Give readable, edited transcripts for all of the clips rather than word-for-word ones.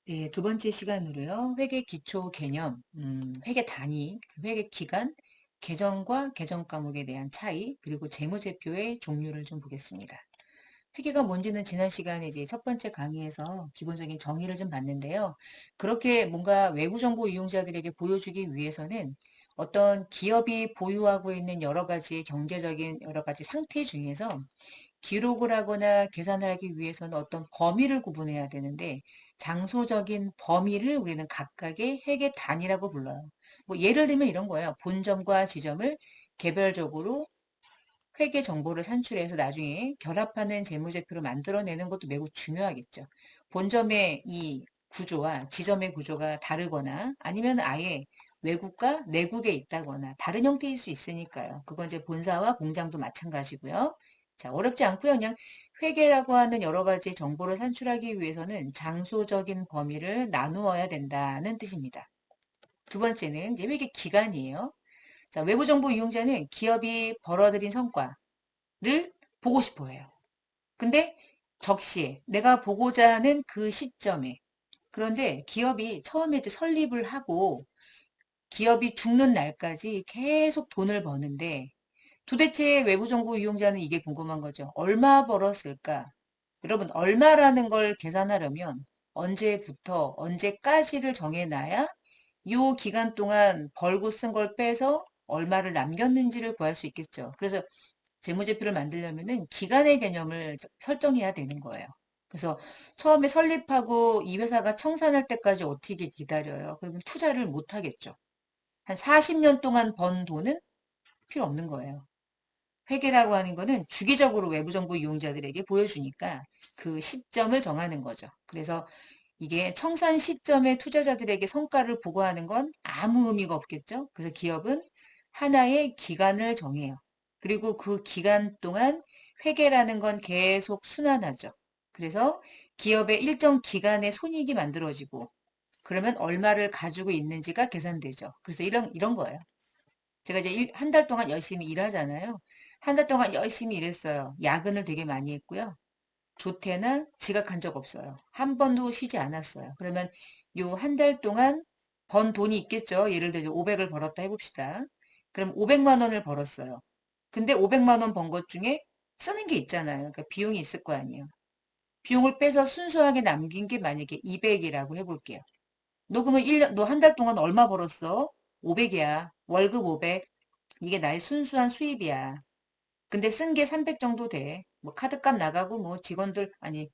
네, 두 번째 시간으로요. 회계 기초 개념, 회계 단위, 회계 기간, 계정과 계정 과목에 대한 차이, 그리고 재무제표의 종류를 좀 보겠습니다. 회계가 뭔지는 지난 시간에 이제 첫 번째 강의에서 기본적인 정의를 좀 봤는데요. 그렇게 뭔가 외부 정보 이용자들에게 보여주기 위해서는 어떤 기업이 보유하고 있는 여러 가지 경제적인 여러 가지 상태 중에서 기록을 하거나 계산을 하기 위해서는 어떤 범위를 구분해야 되는데 장소적인 범위를 우리는 각각의 회계 단위라고 불러요. 뭐 예를 들면 이런 거예요. 본점과 지점을 개별적으로 회계 정보를 산출해서 나중에 결합하는 재무제표를 만들어내는 것도 매우 중요하겠죠. 본점의 이 구조와 지점의 구조가 다르거나 아니면 아예 외국과 내국에 있다거나 다른 형태일 수 있으니까요. 그건 이제 본사와 공장도 마찬가지고요. 자, 어렵지 않고요. 그냥 회계라고 하는 여러 가지 정보를 산출하기 위해서는 장소적인 범위를 나누어야 된다는 뜻입니다. 두 번째는 이제 회계 기간이에요. 자, 외부 정보 이용자는 기업이 벌어들인 성과, 를 보고 싶어 해요. 근데 적시에 내가 보고자 하는 그 시점에 그런데 기업이 처음에 이제 설립을 하고 기업이 죽는 날까지 계속 돈을 버는데 도대체 외부 정보 이용자는 이게 궁금한 거죠. 얼마 벌었을까? 여러분, 얼마라는 걸 계산하려면 언제부터 언제까지를 정해놔야 요 기간 동안 벌고 쓴 걸 빼서 얼마를 남겼는지를 구할 수 있겠죠. 그래서 재무제표를 만들려면은 기간의 개념을 설정해야 되는 거예요. 그래서 처음에 설립하고 이 회사가 청산할 때까지 어떻게 기다려요? 그러면 투자를 못 하겠죠. 한 40년 동안 번 돈은 필요 없는 거예요. 회계라고 하는 거는 주기적으로 외부 정보 이용자들에게 보여주니까 그 시점을 정하는 거죠. 그래서 이게 청산 시점에 투자자들에게 성과를 보고하는 건 아무 의미가 없겠죠. 그래서 기업은 하나의 기간을 정해요. 그리고 그 기간 동안 회계라는 건 계속 순환하죠. 그래서 기업의 일정 기간의 손익이 만들어지고 그러면 얼마를 가지고 있는지가 계산되죠. 그래서 이런 거예요. 제가 이제 한 달 동안 열심히 일하잖아요. 한 달 동안 열심히 일했어요. 야근을 되게 많이 했고요. 조퇴나 지각한 적 없어요. 한 번도 쉬지 않았어요. 그러면 요 한 달 동안 번 돈이 있겠죠. 예를 들어 500을 벌었다 해봅시다. 그럼 500만 원을 벌었어요. 근데 500만 원 번 것 중에 쓰는 게 있잖아요. 그러니까 비용이 있을 거 아니에요. 비용을 빼서 순수하게 남긴 게 만약에 200이라고 해볼게요. 너 그러면 1년, 너 한 달 동안 얼마 벌었어? 500이야. 월급 500. 이게 나의 순수한 수입이야. 근데 쓴 게 300 정도 돼. 뭐 카드값 나가고 뭐 직원들 아니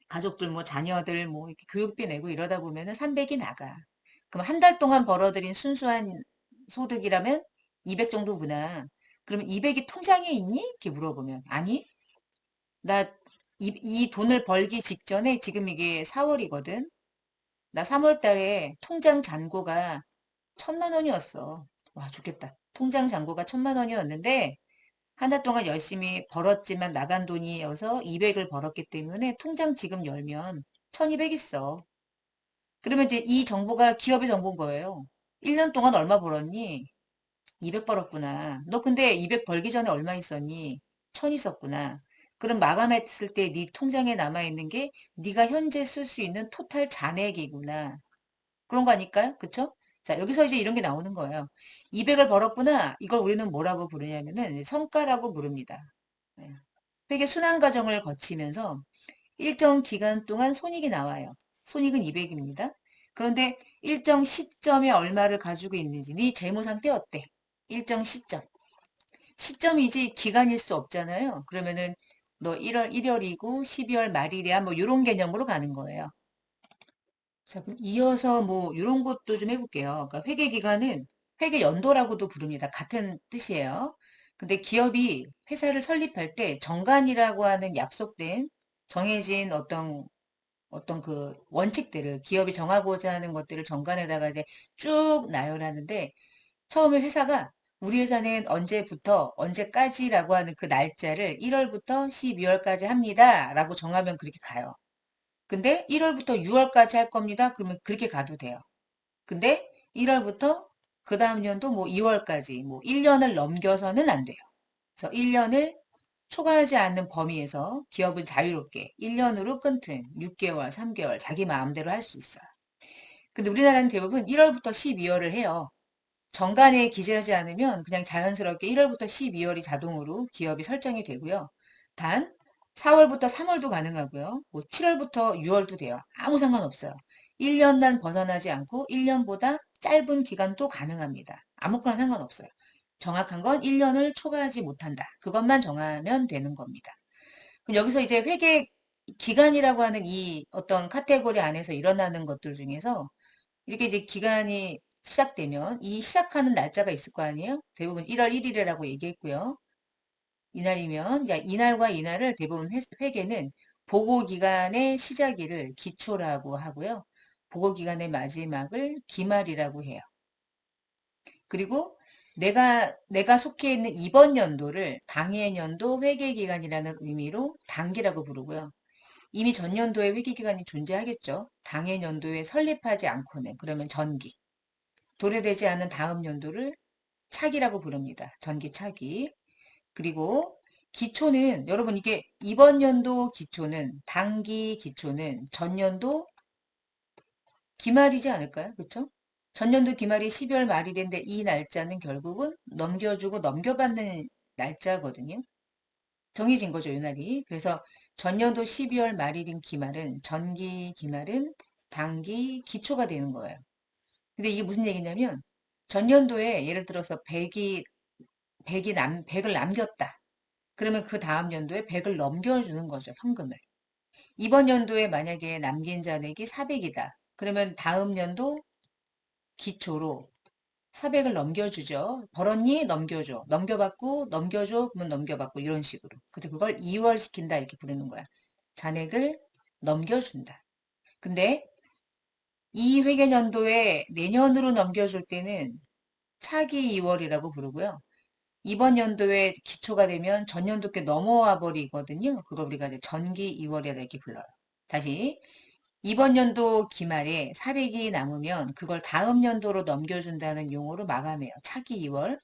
가족들 뭐 자녀들 뭐 이렇게 교육비 내고 이러다 보면은 300이 나가. 그럼 한 달 동안 벌어들인 순수한 소득이라면 200 정도구나. 그러면 200이 통장에 있니? 이렇게 물어보면 아니 나 이 돈을 벌기 직전에 지금 이게 4월이거든. 나 3월 달에 통장 잔고가 1,000만 원이었어. 와 좋겠다. 통장 잔고가 1,000만 원이었는데 한 달 동안 열심히 벌었지만 나간 돈이어서 200을 벌었기 때문에 통장 지금 열면 1,200 있어. 그러면 이제 이 정보가 기업의 정보인 거예요. 1년 동안 얼마 벌었니? 200 벌었구나. 너 근데 200 벌기 전에 얼마 있었니? 1,000 있었구나. 그럼 마감했을 때 네 통장에 남아있는 게 네가 현재 쓸 수 있는 토탈 잔액이구나. 그런 거 아닐까요? 그쵸? 자, 여기서 이제 이런 게 나오는 거예요. 200을 벌었구나. 이걸 우리는 뭐라고 부르냐면은 성과라고 부릅니다. 네. 회계 순환 과정을 거치면서 일정 기간 동안 손익이 나와요. 손익은 200입니다. 그런데 일정 시점에 얼마를 가지고 있는지, 네 재무 상태 어때? 일정 시점. 시점이지 기간일 수 없잖아요. 그러면은 너 1월 1월이고 12월 말일이야. 뭐 이런 개념으로 가는 거예요. 자, 그럼 이어서 뭐 이런 것도 좀 해볼게요. 그러니까 회계 기간은 회계 연도라고도 부릅니다. 같은 뜻이에요. 근데 기업이 회사를 설립할 때 정관이라고 하는 약속된 정해진 어떤 그 원칙들을 기업이 정하고자 하는 것들을 정관에다가 이제 쭉 나열하는데 처음에 회사가 우리 회사는 언제부터 언제까지라고 하는 그 날짜를 1월부터 12월까지 합니다. 라고 정하면 그렇게 가요. 근데 1월부터 6월까지 할 겁니다. 그러면 그렇게 가도 돼요. 근데 1월부터 그 다음 연도 뭐 2월까지 뭐 1년을 넘겨서는 안 돼요. 그래서 1년을 초과하지 않는 범위에서 기업은 자유롭게 1년으로 끊든 6개월, 3개월 자기 마음대로 할 수 있어요. 근데 우리나라는 대부분 1월부터 12월을 해요. 정관에 기재하지 않으면 그냥 자연스럽게 1월부터 12월이 자동으로 기업이 설정이 되고요. 단 4월부터 3월도 가능하고요. 뭐 7월부터 6월도 돼요. 아무 상관없어요. 1년만 벗어나지 않고 1년보다 짧은 기간도 가능합니다. 아무거나 상관없어요. 정확한 건 1년을 초과하지 못한다. 그것만 정하면 되는 겁니다. 그럼 여기서 이제 회계 기간이라고 하는 이 어떤 카테고리 안에서 일어나는 것들 중에서 이렇게 이제 기간이 시작되면 이 시작하는 날짜가 있을 거 아니에요? 대부분 1월 1일이라고 얘기했고요. 이날이면 이날과 이날을 대부분 회계는 보고기간의 시작일을 기초라고 하고요. 보고기간의 마지막을 기말이라고 해요. 그리고 내가 속해 있는 이번 연도를 당해년도 회계기간이라는 의미로 당기라고 부르고요. 이미 전년도에 회계기간이 존재하겠죠. 당해년도에 설립하지 않고는 그러면 전기. 도래되지 않은 다음 연도를 차기라고 부릅니다. 전기 차기. 그리고 기초는 여러분 이게 이번 연도 기초는 당기 기초는 전년도 기말이지 않을까요? 그렇죠? 전년도 기말이 12월 말일인데 이 날짜는 결국은 넘겨주고 넘겨받는 날짜거든요. 정해진 거죠, 이 날이. 그래서 전년도 12월 말일인 기말은 전기 기말은 당기 기초가 되는 거예요. 근데 이게 무슨 얘기냐면 전년도에 예를 들어서 100을 남겼다. 그러면 그 다음 연도에 100을 넘겨주는 거죠, 현금을. 이번 연도에 만약에 남긴 잔액이 400이다. 그러면 다음 연도 기초로 400을 넘겨주죠. 벌었니? 넘겨줘. 넘겨받고, 넘겨줘. 그러면 넘겨받고, 이런 식으로. 그래서 그걸 2월 시킨다. 이렇게 부르는 거야. 잔액을 넘겨준다. 근데 이 회계연도에 내년으로 넘겨줄 때는 차기 2월이라고 부르고요. 이번 연도에 기초가 되면 전년도께 넘어와 버리거든요. 그걸 우리가 이제 전기 2월이라 이렇게 불러요. 다시 이번 연도 기말에 400이 남으면 그걸 다음 연도로 넘겨준다는 용어로 마감해요. 차기 2월.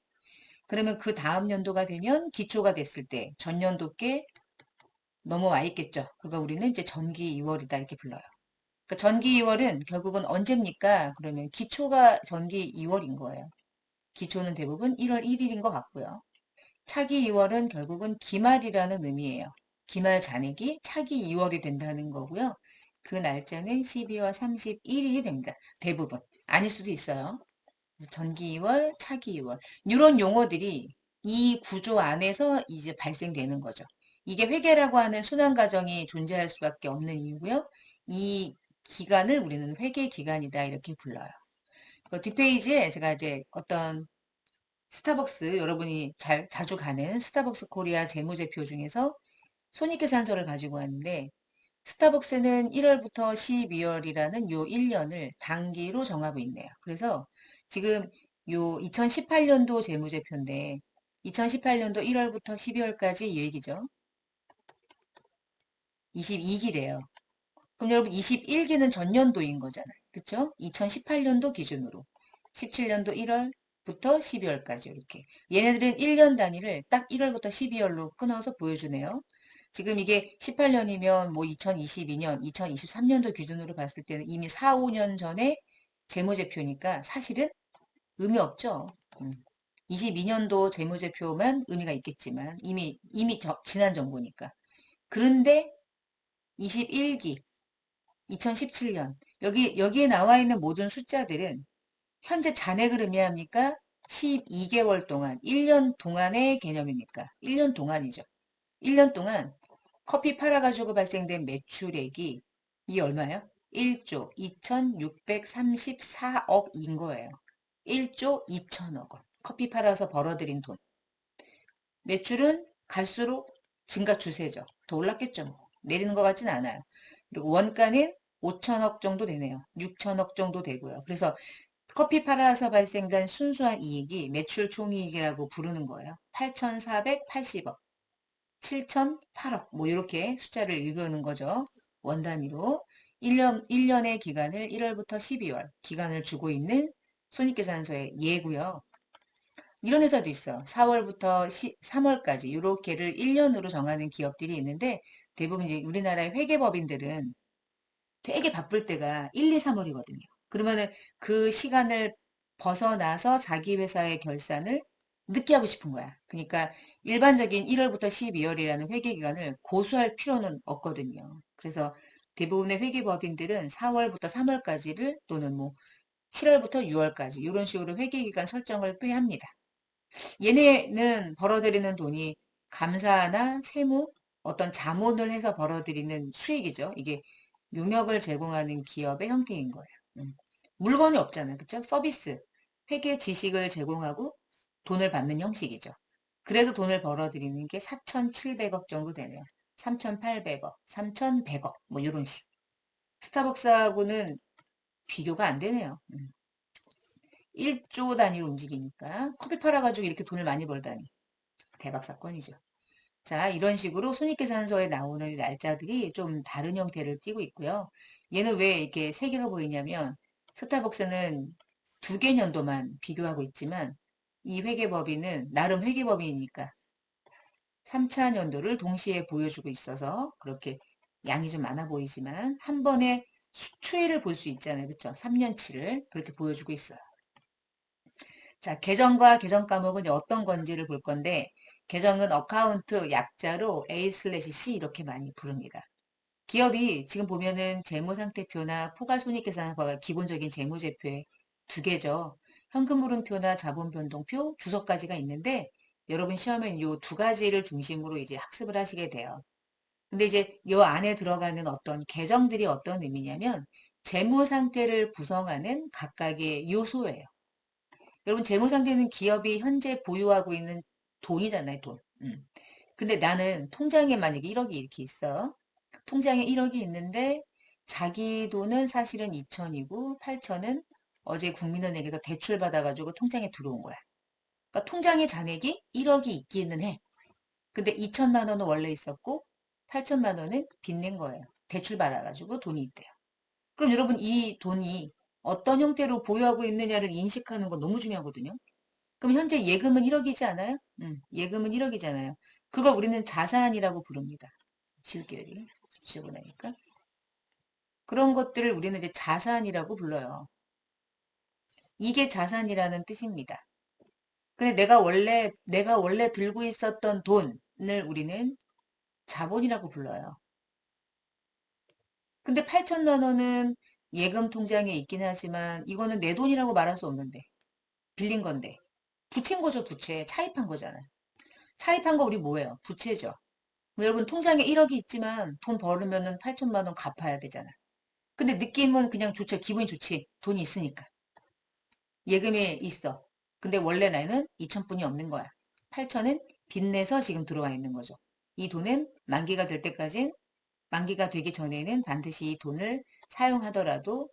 그러면 그 다음 연도가 되면 기초가 됐을 때 전년도께 넘어와 있겠죠. 그거 우리는 이제 전기 2월이다 이렇게 불러요. 그러니까 전기 2월은 결국은 언제입니까? 그러면 기초가 전기 2월인 거예요. 기초는 대부분 1월 1일인 것 같고요. 차기 2월은 결국은 기말이라는 의미예요. 기말 잔액이 차기 2월이 된다는 거고요. 그 날짜는 12월 31일이 됩니다. 대부분. 아닐 수도 있어요. 전기 2월, 차기 2월. 이런 용어들이 이 구조 안에서 이제 발생되는 거죠. 이게 회계라고 하는 순환 과정이 존재할 수밖에 없는 이유고요. 이 기간을 우리는 회계 기간이다 이렇게 불러요. 그 뒷페이지에 제가 이제 어떤 스타벅스 여러분이 자주 가는 스타벅스 코리아 재무제표 중에서 손익계산서를 가지고 왔는데 스타벅스는 1월부터 12월이라는 요 1년을 단기로 정하고 있네요. 그래서 지금 요 2018년도 재무제표인데 2018년도 1월부터 12월까지 이 얘기죠. 22기래요. 그럼 여러분 21기는 전년도인 거잖아요. 그쵸? 2018년도 기준으로 17년도 1월부터 12월까지 이렇게 얘네들은 1년 단위를 딱 1월부터 12월로 끊어서 보여주네요. 지금 이게 18년이면 뭐 2022년, 2023년도 기준으로 봤을 때는 이미 4, 5년 전에 재무제표니까 사실은 의미 없죠. 22년도 재무제표만 의미가 있겠지만 이미 지난 정보니까. 그런데 21기 2017년 여기에 나와 있는 모든 숫자들은 현재 잔액을 의미합니까? 12개월 동안 1년 동안의 개념입니까? 1년 동안이죠. 1년 동안 커피 팔아가지고 발생된 매출액이 이 얼마예요? 1조 2634억인 거예요. 1조 2천억 원. 커피 팔아서 벌어들인 돈. 매출은 갈수록 증가 추세죠. 더 올랐겠죠. 뭐. 내리는 것 같진 않아요. 그리고 원가는 5천억 정도 되네요. 6천억 정도 되고요. 그래서 커피 팔아서 발생된 순수한 이익이 매출 총이익이라고 부르는 거예요. 8,480억, 7,008억 뭐 이렇게 숫자를 읽는 거죠. 원 단위로 1년의 기간을 1월부터 12월 기간을 주고 있는 손익계산서의 예고요. 이런 회사도 있어. 4월부터 3월까지 이렇게를 1년으로 정하는 기업들이 있는데 대부분 이제 우리나라의 회계법인들은 되게 바쁠 때가 1, 2, 3월이거든요. 그러면은 그 시간을 벗어나서 자기 회사의 결산을 늦게 하고 싶은 거야. 그러니까 일반적인 1월부터 12월이라는 회계 기간을 고수할 필요는 없거든요. 그래서 대부분의 회계법인들은 4월부터 3월까지를 또는 뭐 7월부터 6월까지 이런 식으로 회계 기간 설정을 꽤 합니다. 얘네는 벌어들이는 돈이 감사나 세무, 어떤 자문을 해서 벌어들이는 수익이죠. 이게 용역을 제공하는 기업의 형태인 거예요. 물건이 없잖아요. 그쵸? 서비스, 회계 지식을 제공하고 돈을 받는 형식이죠. 그래서 돈을 벌어들이는 게 4,700억 정도 되네요. 3,800억, 3,100억, 뭐 이런 식. 스타벅스하고는 비교가 안 되네요. 1조 단위로 움직이니까 커피 팔아가지고 이렇게 돈을 많이 벌다니. 대박 사건이죠. 자, 이런 식으로 손익계산서에 나오는 날짜들이 좀 다른 형태를 띠고 있고요. 얘는 왜 이렇게 세 개가 보이냐면 스타벅스는 두 개 년도만 비교하고 있지만 이 회계법인은 나름 회계법인이니까 3차 년도를 동시에 보여주고 있어서 그렇게 양이 좀 많아 보이지만 한 번에 추이를 볼 수 있잖아요. 그렇죠? 3년치를 그렇게 보여주고 있어요. 자, 계정과 계정 과목은 이제 어떤 건지를 볼 건데, 계정은 어카운트 약자로 A/C 이렇게 많이 부릅니다. 기업이 지금 보면은 재무상태표나 포괄손익계산서가 기본적인 재무제표의 두 개죠. 현금흐름표나 자본변동표, 주석까지가 있는데, 여러분 시험엔 이 두 가지를 중심으로 이제 학습을 하시게 돼요. 근데 이제 이 안에 들어가는 어떤 계정들이 어떤 의미냐면, 재무상태를 구성하는 각각의 요소예요. 여러분 재무상태는 기업이 현재 보유하고 있는 돈이잖아요, 돈. 근데 나는 통장에 만약에 1억이 이렇게 있어. 통장에 1억이 있는데 자기 돈은 사실은 2천이고 8천은 어제 국민은행에서 대출 받아가지고 통장에 들어온 거야. 그러니까 통장에 잔액이 1억이 있기는 해. 근데 2천만 원은 원래 있었고 8천만 원은 빚낸 거예요. 대출 받아가지고 돈이 있대요. 그럼 여러분 이 돈이 어떤 형태로 보유하고 있느냐를 인식하는 건 너무 중요하거든요. 그럼 현재 예금은 1억이지 않아요? 예금은 1억이잖아요. 그걸 우리는 자산이라고 부릅니다. 실기열이 주고 나니까. 그런 것들을 우리는 이제 자산이라고 불러요. 이게 자산이라는 뜻입니다. 근데 내가 원래 들고 있었던 돈을 우리는 자본이라고 불러요. 근데 8천만 원은 예금 통장에 있긴 하지만 이거는 내 돈이라고 말할 수 없는데 빌린 건데 부채인 거죠, 부채. 차입한 거잖아요. 차입한 거 우리 뭐예요? 부채죠. 여러분 통장에 1억이 있지만 돈 벌으면은 8천만 원 갚아야 되잖아. 근데 느낌은 그냥 좋죠. 기분이 좋지. 돈이 있으니까. 예금에 있어. 근데 원래 나는 2천뿐이 없는 거야. 8천은 빚내서 지금 들어와 있는 거죠. 이 돈은 만기가 될 때까진 만기가 되기 전에는 반드시 이 돈을 사용하더라도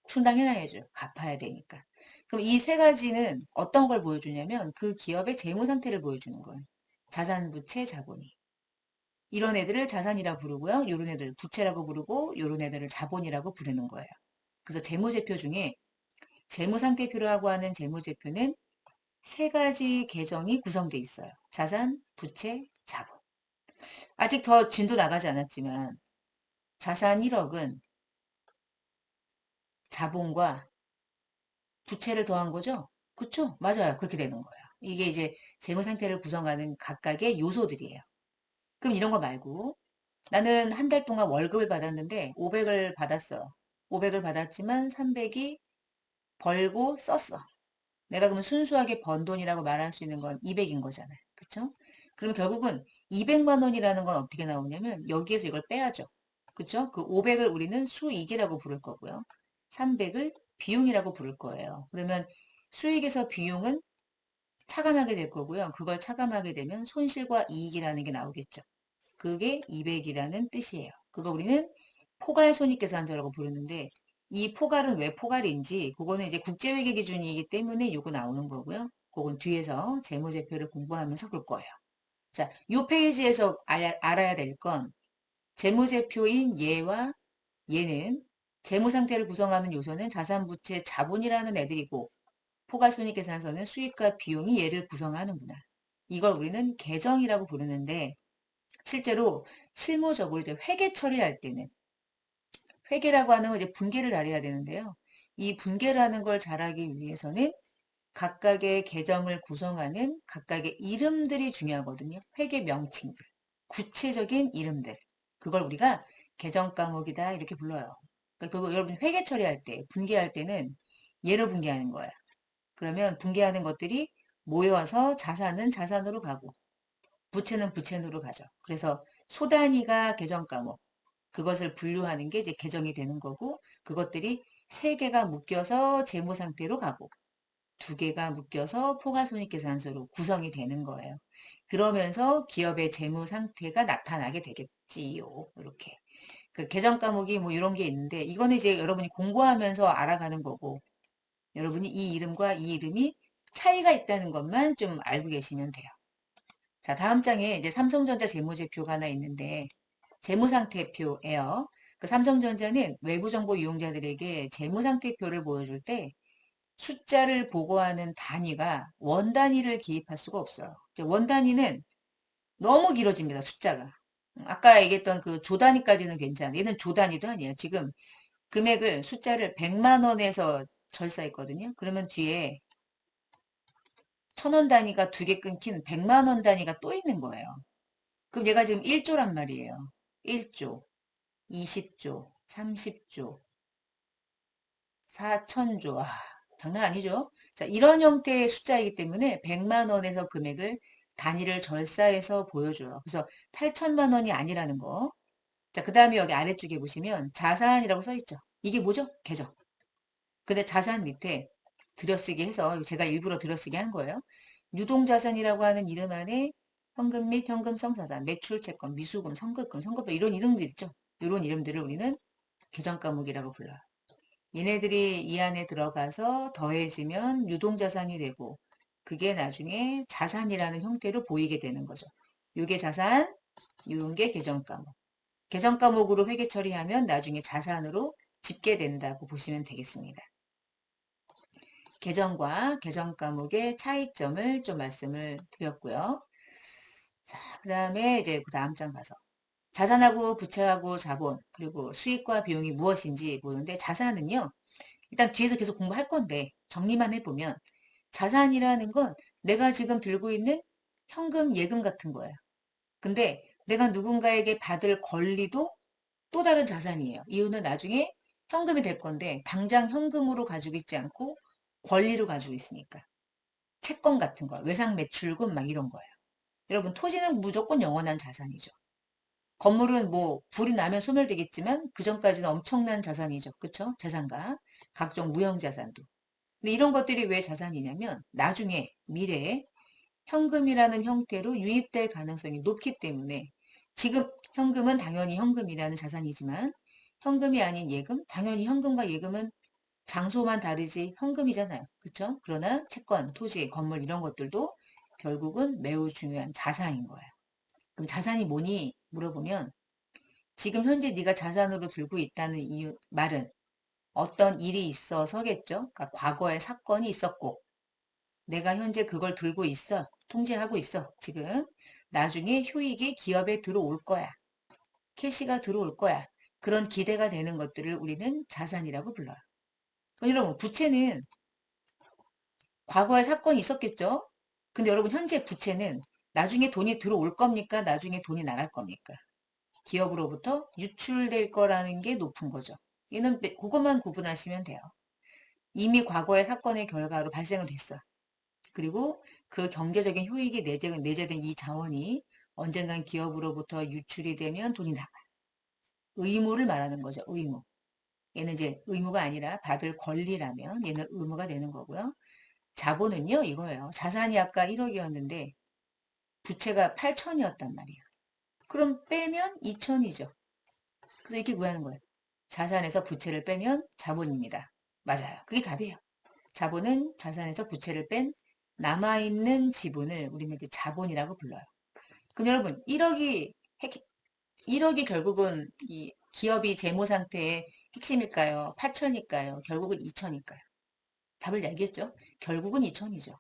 충당해놔야죠. 갚아야 되니까. 그럼 이 세 가지는 어떤 걸 보여주냐면 그 기업의 재무 상태를 보여주는 거예요. 자산, 부채, 자본이. 이런 애들을 자산이라 부르고요. 이런 애들 부채라고 부르고 이런 애들을 자본이라고 부르는 거예요. 그래서 재무제표 중에 재무상태표라고 하는 재무제표는 세 가지 계정이 구성되어 있어요. 자산, 부채, 자본. 아직 더 진도 나가지 않았지만 자산 1억은 자본과 부채를 더한 거죠? 그쵸? 맞아요. 그렇게 되는 거예요. 이게 이제 재무상태를 구성하는 각각의 요소들이에요. 그럼 이런 거 말고 나는 한 달 동안 월급을 받았는데 500을 받았어요. 500을 받았지만 300이 벌고 썼어. 내가 그러면 순수하게 번 돈이라고 말할 수 있는 건 200인 거잖아요. 그쵸? 그럼 결국은 200만 원이라는 건 어떻게 나오냐면 여기에서 이걸 빼야죠. 그쵸? 그 500을 우리는 수익이라고 부를 거고요. 300을 비용이라고 부를 거예요. 그러면 수익에서 비용은 차감하게 될 거고요. 그걸 차감하게 되면 손실과 이익이라는 게 나오겠죠. 그게 200이라는 뜻이에요. 그거 우리는 포괄 손익계산서라고 부르는데 이 포괄은 왜 포괄인지 그거는 이제 국제회계 기준이기 때문에 요거 나오는 거고요. 그건 뒤에서 재무제표를 공부하면서 볼 거예요. 자, 요 페이지에서 알아야 될 건 재무제표인 얘와 얘는 재무상태를 구성하는 요소는 자산, 부채, 자본이라는 애들이고 포괄손익계산서는 수익과 비용이 얘를 구성하는구나. 이걸 우리는 계정이라고 부르는데 실제로 실무적으로 이제 회계 처리할 때는 회계라고 하는 건 이제 분계를 잘해야 되는데요. 이 분계라는 걸 잘하기 위해서는 각각의 계정을 구성하는 각각의 이름들이 중요하거든요. 회계 명칭들, 구체적인 이름들. 그걸 우리가 계정 과목이다 이렇게 불러요. 그러니까 결국 여러분 회계 처리할 때, 분계할 때는 얘로 분계하는 거예요. 그러면 분계하는 것들이 모여서 자산은 자산으로 가고 부채는 부채로 가죠. 그래서 소단위가 계정 과목, 그것을 분류하는 게 이제 계정이 되는 거고 그것들이 세 개가 묶여서 재무 상태로 가고 두 개가 묶여서 포괄손익계산서로 구성이 되는 거예요. 그러면서 기업의 재무 상태가 나타나게 되겠지요. 이렇게. 그 계정 과목이 뭐 이런 게 있는데 이거는 이제 여러분이 공부하면서 알아가는 거고 여러분이 이 이름과 이 이름이 차이가 있다는 것만 좀 알고 계시면 돼요. 자, 다음 장에 이제 삼성전자 재무제표가 하나 있는데 재무상태표예요. 그 삼성전자는 외부정보 이용자들에게 재무상태표를 보여줄 때 숫자를 보고하는 단위가 원 단위를 기입할 수가 없어요. 원 단위는 너무 길어집니다. 숫자가. 아까 얘기했던 그 조 단위까지는 괜찮아. 얘는 조 단위도 아니에요. 지금 금액을 숫자를 100만 원에서 절사했거든요. 그러면 뒤에 1000원 단위가 두 개 끊긴 100만 원 단위가 또 있는 거예요. 그럼 얘가 지금 1조란 말이에요. 1조, 20조, 30조, 4천조. 아, 장난 아니죠? 자, 이런 형태의 숫자이기 때문에 100만 원에서 금액을 단위를 절사해서 보여줘요. 그래서 8천만 원이 아니라는 거. 자, 그 다음에 여기 아래쪽에 보시면 자산이라고 써 있죠. 이게 뭐죠? 계정. 근데 자산 밑에 들여쓰기 해서 제가 일부러 들여쓰기 한 거예요. 유동자산이라고 하는 이름 안에 현금 및 현금성 자산, 매출채권, 미수금, 선급금, 선급금 이런 이름들 있죠. 이런 이름들을 우리는 계정 과목이라고 불러요. 얘네들이 이 안에 들어가서 더해지면 유동자산이 되고 그게 나중에 자산이라는 형태로 보이게 되는 거죠. 요게 자산, 요런 게 계정 과목. 계정 과목으로 회계 처리하면 나중에 자산으로 집계된다고 보시면 되겠습니다. 계정과 계정 과목의 차이점을 좀 말씀을 드렸고요. 자, 그 다음에 이제 그 다음 장 가서 자산하고 부채하고 자본 그리고 수익과 비용이 무엇인지 보는데 자산은요. 일단 뒤에서 계속 공부할 건데 정리만 해보면 자산이라는 건 내가 지금 들고 있는 현금, 예금 같은 거예요. 근데 내가 누군가에게 받을 권리도 또 다른 자산이에요. 이유는 나중에 현금이 될 건데 당장 현금으로 가지고 있지 않고 권리로 가지고 있으니까. 채권 같은 거, 외상 매출금 막 이런 거예요. 여러분 토지는 무조건 영원한 자산이죠. 건물은 뭐 불이 나면 소멸되겠지만 그 전까지는 엄청난 자산이죠. 그쵸? 자산가. 각종 무형자산도. 근데 이런 것들이 왜 자산이냐면 나중에 미래에 현금이라는 형태로 유입될 가능성이 높기 때문에 지금 현금은 당연히 현금이라는 자산이지만 현금이 아닌 예금, 당연히 현금과 예금은 장소만 다르지 현금이잖아요. 그쵸? 그러나 채권, 토지, 건물 이런 것들도 결국은 매우 중요한 자산인 거예요. 그럼 자산이 뭐니? 물어보면 지금 현재 네가 자산으로 들고 있다는 이유, 말은 어떤 일이 있어서겠죠? 그러니까 과거에 사건이 있었고 내가 현재 그걸 들고 있어. 통제하고 있어. 지금 나중에 효익이 기업에 들어올 거야. 캐시가 들어올 거야. 그런 기대가 되는 것들을 우리는 자산이라고 불러요. 그럼 여러분 부채는 과거에 사건이 있었겠죠? 근데 여러분 현재 부채는 나중에 돈이 들어올 겁니까? 나중에 돈이 나갈 겁니까? 기업으로부터 유출될 거라는 게 높은 거죠. 얘는 그것만 구분하시면 돼요. 이미 과거의 사건의 결과로 발생은 됐어. 그리고 그 경제적인 효익이 내재된 이 자원이 언젠간 기업으로부터 유출이 되면 돈이 나가. 의무를 말하는 거죠. 의무. 얘는 이제 의무가 아니라 받을 권리라면 얘는 의무가 되는 거고요. 자본은요, 이거예요. 자산이 아까 1억이었는데 부채가 8천이었단 말이에요. 그럼 빼면 2천이죠. 그래서 이렇게 구하는 거예요. 자산에서 부채를 빼면 자본입니다. 맞아요. 그게 답이에요. 자본은 자산에서 부채를 뺀 남아있는 지분을 우리는 이제 자본이라고 불러요. 그럼 여러분, 1억이 결국은 이 기업이 재무 상태의 핵심일까요? 8천일까요? 결국은 2천일까요? 답을 얘기했죠. 결국은 2천이죠.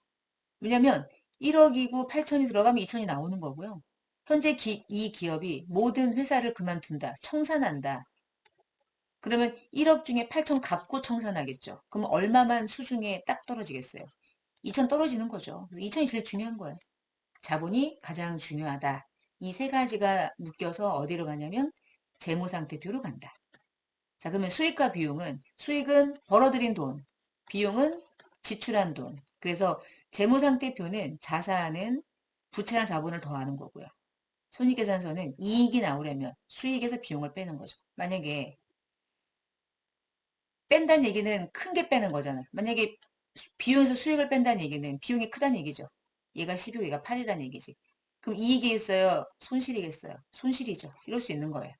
왜냐면 1억이고 8천이 들어가면 2천이 나오는 거고요. 현재 이 기업이 모든 회사를 그만둔다, 청산한다. 그러면 1억 중에 8천 갚고 청산하겠죠. 그럼 얼마만 수중에 딱 떨어지겠어요? 2천 떨어지는 거죠. 그래서 2천이 제일 중요한 거예요. 자본이 가장 중요하다. 이 세 가지가 묶여서 어디로 가냐면 재무상태표로 간다. 자, 그러면 수익과 비용은 수익은 벌어들인 돈, 비용은 지출한 돈. 그래서 재무상태표는 자산은 부채랑 자본을 더하는 거고요. 손익계산서는 이익이 나오려면 수익에서 비용을 빼는 거죠. 만약에 뺀다는 얘기는 큰 게 빼는 거잖아요. 만약에 비용에서 수익을 뺀다는 얘기는 비용이 크다는 얘기죠. 얘가 10이고 얘가 8이라는 얘기지. 그럼 이익이겠어요? 손실이겠어요? 손실이죠. 이럴 수 있는 거예요.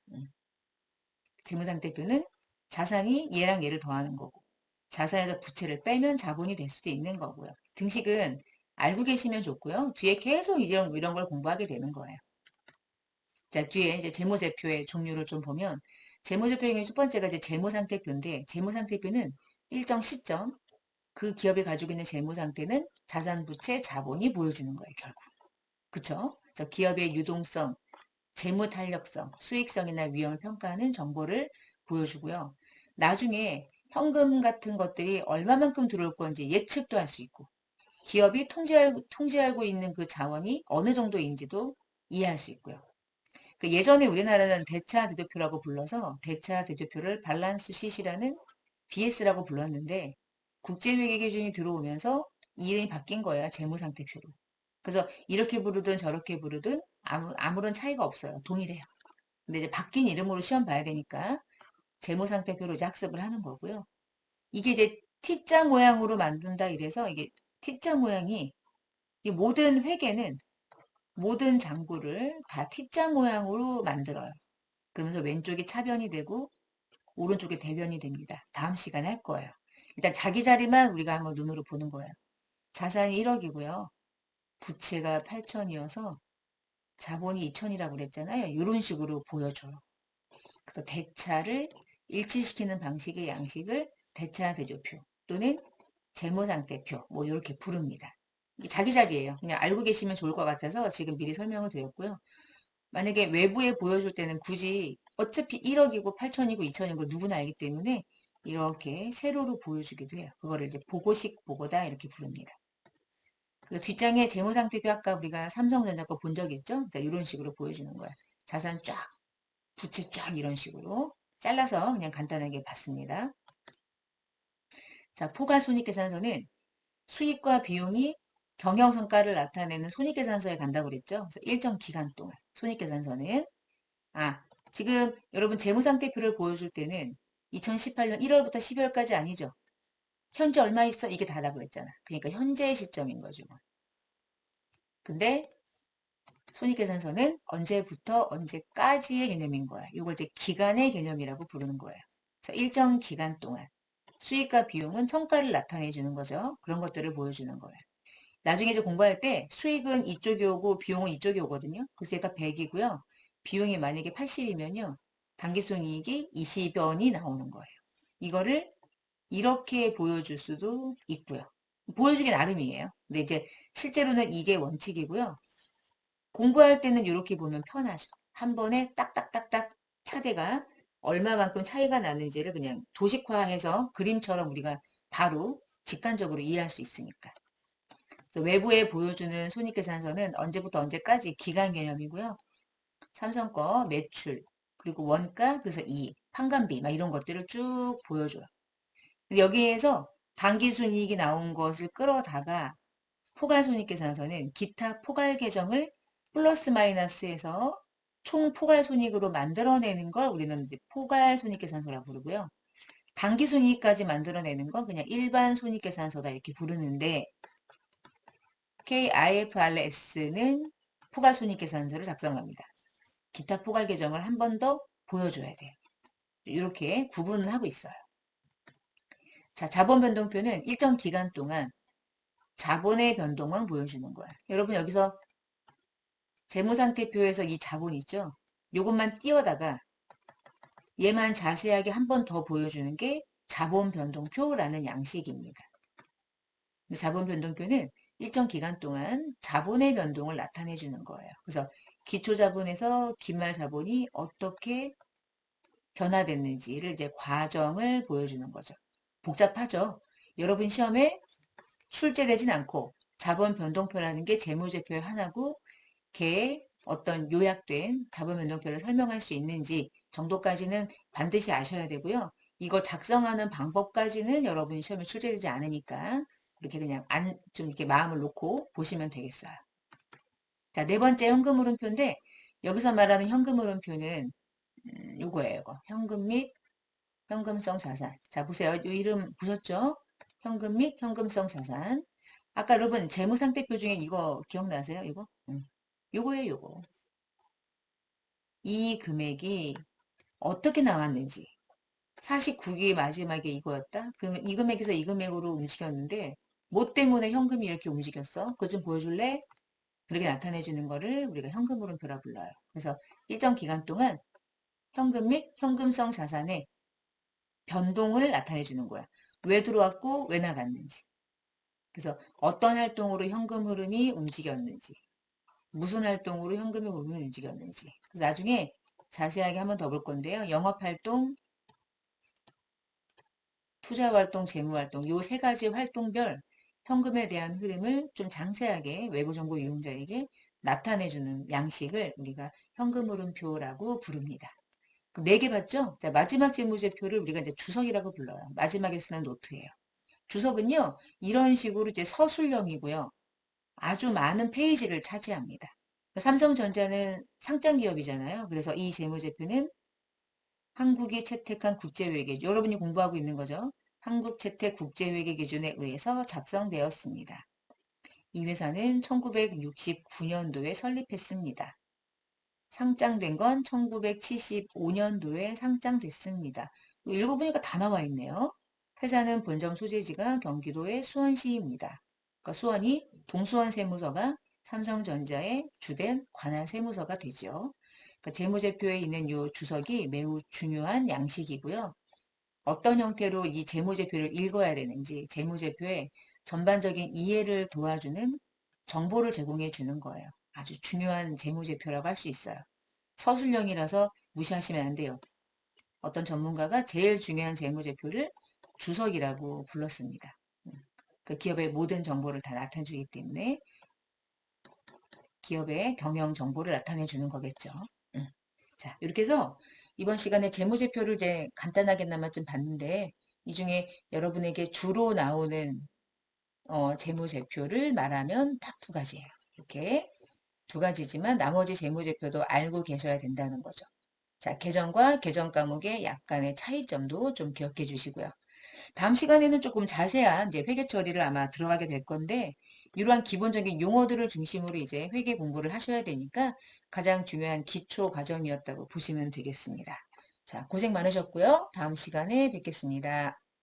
재무상태표는 자산이 얘랑 얘를 더하는 거고 자산에서 부채를 빼면 자본이 될 수도 있는 거고요. 등식은 알고 계시면 좋고요. 뒤에 계속 이런 걸 공부하게 되는 거예요. 자, 뒤에 이제 재무제표의 종류를 좀 보면 재무제표의 첫 번째가 이제 재무상태표인데 재무상태표는 일정 시점 그 기업이 가지고 있는 재무상태는 자산, 부채, 자본이 보여주는 거예요, 결국. 그쵸? 그래서 기업의 유동성, 재무 탄력성, 수익성이나 위험을 평가하는 정보를 보여주고요. 나중에 현금 같은 것들이 얼마만큼 들어올 건지 예측도 할 수 있고 기업이 통제하고 있는 그 자원이 어느 정도인지도 이해할 수 있고요. 그 예전에 우리나라는 대차 대조표라고 불러서 대차 대조표를 밸런스 시트라는 BS라고 불렀는데 국제회계 기준이 들어오면서 이 이름이 바뀐 거야. 재무상태표로. 그래서 이렇게 부르든 저렇게 부르든 아무런 차이가 없어요. 동일해요. 근데 이제 바뀐 이름으로 시험 봐야 되니까 재무상태표로 이제 학습을 하는 거고요. 이게 이제 T자 모양으로 만든다 이래서 이게 T자 모양이 이 모든 회계는 모든 장부를 다 T자 모양으로 만들어요. 그러면서 왼쪽이 차변이 되고 오른쪽이 대변이 됩니다. 다음 시간에 할 거예요. 일단 자기 자리만 우리가 한번 눈으로 보는 거예요. 자산이 1억이고요. 부채가 8천이어서 자본이 2천이라고 그랬잖아요. 이런 식으로 보여줘요. 그래서 대차를 일치시키는 방식의 양식을 대차 대조표 또는 재무상태표 뭐 이렇게 부릅니다. 자기 자리예요. 그냥 알고 계시면 좋을 것 같아서 지금 미리 설명을 드렸고요. 만약에 외부에 보여줄 때는 굳이 어차피 1억이고 8천이고 2천이고 누구나 알기 때문에 이렇게 세로로 보여주기도 해요. 그거를 이제 보고식 보고다 이렇게 부릅니다. 그래서 뒷장에 재무상태표 아까 우리가 삼성전자 거 본 적 있죠? 자, 이런 식으로 보여주는 거야. 자산 쫙, 부채 쫙 이런 식으로 잘라서 그냥 간단하게 봤습니다. 자, 포괄손익계산서는 수익과 비용이 경영성과를 나타내는 손익계산서에 간다고 그랬죠? 그래서 일정 기간 동안 손익계산서는 지금 여러분 재무상태표를 보여줄 때는 2018년 1월부터 12월까지 아니죠? 현재 얼마 있어? 이게 다라고 했잖아. 그러니까 현재의 시점인 거죠. 근데 손익계산서는 언제부터 언제까지의 개념인 거야. 이걸 이제 기간의 개념이라고 부르는 거예요. 그래서 일정 기간 동안 수익과 비용은 성과를 나타내 주는 거죠. 그런 것들을 보여주는 거예요. 나중에 이제 공부할 때 수익은 이쪽이 오고 비용은 이쪽이 오거든요. 그래서 얘가 100이고요. 비용이 만약에 80이면요. 당기순이익이 20원이 나오는 거예요. 이거를 이렇게 보여줄 수도 있고요. 보여주기 나름이에요. 근데 이제 실제로는 이게 원칙이고요. 공부할 때는 이렇게 보면 편하죠. 한 번에 딱딱딱딱 차대가 얼마만큼 차이가 나는지를 그냥 도식화해서 그림처럼 우리가 바로 직관적으로 이해할 수 있으니까. 그래서 외부에 보여주는 손익계산서는 언제부터 언제까지 기간 개념이고요. 삼성 거 매출, 그리고 원가, 그래서 이익, 판관비 막 이런 것들을 쭉 보여줘요. 여기에서 당기순이익이 나온 것을 끌어다가 포괄손익계산서는 기타 포괄 계정을 플러스 마이너스해서 총 포괄손익으로 만들어내는 걸 우리는 이제 포괄손익계산서라고 부르고요. 당기순이익까지 만들어내는 건 그냥 일반 손익계산서다 이렇게 부르는데 KIFRS는 포괄손익계산서를 작성합니다. 기타 포괄 계정을 한 번 더 보여줘야 돼요. 이렇게 구분을 하고 있어요. 자, 자본 변동표는 일정 기간 동안 자본의 변동만 보여주는 거야. 여러분 여기서 재무상태표에서 이 자본 있죠? 요것만 띄워다가 얘만 자세하게 한 번 더 보여주는 게 자본 변동표라는 양식입니다. 자본 변동표는 일정 기간 동안 자본의 변동을 나타내 주는 거예요. 그래서 기초 자본에서 기말 자본이 어떻게 변화됐는지를 이제 과정을 보여주는 거죠. 복잡하죠. 여러분 시험에 출제되진 않고 자본 변동표라는 게 재무제표의 하나고 걔의 어떤 요약된 자본 변동표를 설명할 수 있는지 정도까지는 반드시 아셔야 되고요. 이걸 작성하는 방법까지는 여러분 시험에 출제되지 않으니까 그렇게 그냥 좀 이렇게 마음을 놓고 보시면 되겠어요. 자, 네 번째 현금 흐름표인데 여기서 말하는 현금 흐름표는 요거예요. 이거. 현금 및 현금성 자산. 자, 보세요. 이 이름 보셨죠? 현금 및 현금성 자산. 아까 여러분 재무상태표 중에 이거 기억나세요? 이거? 요거예요, 요거. 이 금액이 어떻게 나왔는지. 49기 마지막에 이거였다? 그러면 이 금액에서 이 금액으로 움직였는데 뭐 때문에 현금이 이렇게 움직였어? 그거 좀 보여줄래? 그렇게 나타내 주는 거를 우리가 현금 흐름표라 불러요. 그래서 일정 기간 동안 현금 및 현금성 자산의 변동을 나타내 주는 거야. 왜 들어왔고 왜 나갔는지. 그래서 어떤 활동으로 현금 흐름이 움직였는지, 무슨 활동으로 현금의 흐름이 움직였는지. 그래서 나중에 자세하게 한번 더 볼 건데요. 영업활동, 투자활동, 재무활동 요 세 가지 활동별 현금에 대한 흐름을 좀 장세하게 외부정보 이용자에게 나타내주는 양식을 우리가 현금 흐름표라고 부릅니다. 네 개 봤죠? 자, 마지막 재무제표를 우리가 이제 주석이라고 불러요. 마지막에 쓰는 노트예요. 주석은요, 이런 식으로 이제 서술형이고요. 아주 많은 페이지를 차지합니다. 삼성전자는 상장 기업이잖아요. 그래서 이 재무제표는 한국이 채택한 국제회계, 여러분이 공부하고 있는 거죠. 한국 채택 국제회계 기준에 의해서 작성되었습니다. 이 회사는 1969년도에 설립했습니다. 상장된 건 1975년도에 상장됐습니다. 읽어보니까 다 나와 있네요. 회사는 본점 소재지가 경기도의 수원시입니다. 그러니까 수원이 동수원 세무서가 삼성전자의 주된 관할 세무서가 되죠. 그러니까 재무제표에 있는 이 주석이 매우 중요한 양식이고요. 어떤 형태로 이 재무제표를 읽어야 되는지 재무제표의 전반적인 이해를 도와주는 정보를 제공해 주는 거예요. 아주 중요한 재무제표라고 할 수 있어요. 서술형이라서 무시하시면 안 돼요. 어떤 전문가가 제일 중요한 재무제표를 주석이라고 불렀습니다. 그 기업의 모든 정보를 다 나타내 주기 때문에 기업의 경영 정보를 나타내 주는 거겠죠. 자, 이렇게 해서 이번 시간에 재무제표를 이제 간단하게나마 좀 봤는데 이 중에 여러분에게 주로 나오는 재무제표를 말하면 딱 두 가지예요. 이렇게 두 가지지만 나머지 재무제표도 알고 계셔야 된다는 거죠. 자, 계정과 계정 과목의 약간의 차이점도 좀 기억해 주시고요. 다음 시간에는 조금 자세한 이제 회계 처리를 아마 들어가게 될 건데 이러한 기본적인 용어들을 중심으로 이제 회계 공부를 하셔야 되니까 가장 중요한 기초 과정이었다고 보시면 되겠습니다. 자, 고생 많으셨고요. 다음 시간에 뵙겠습니다.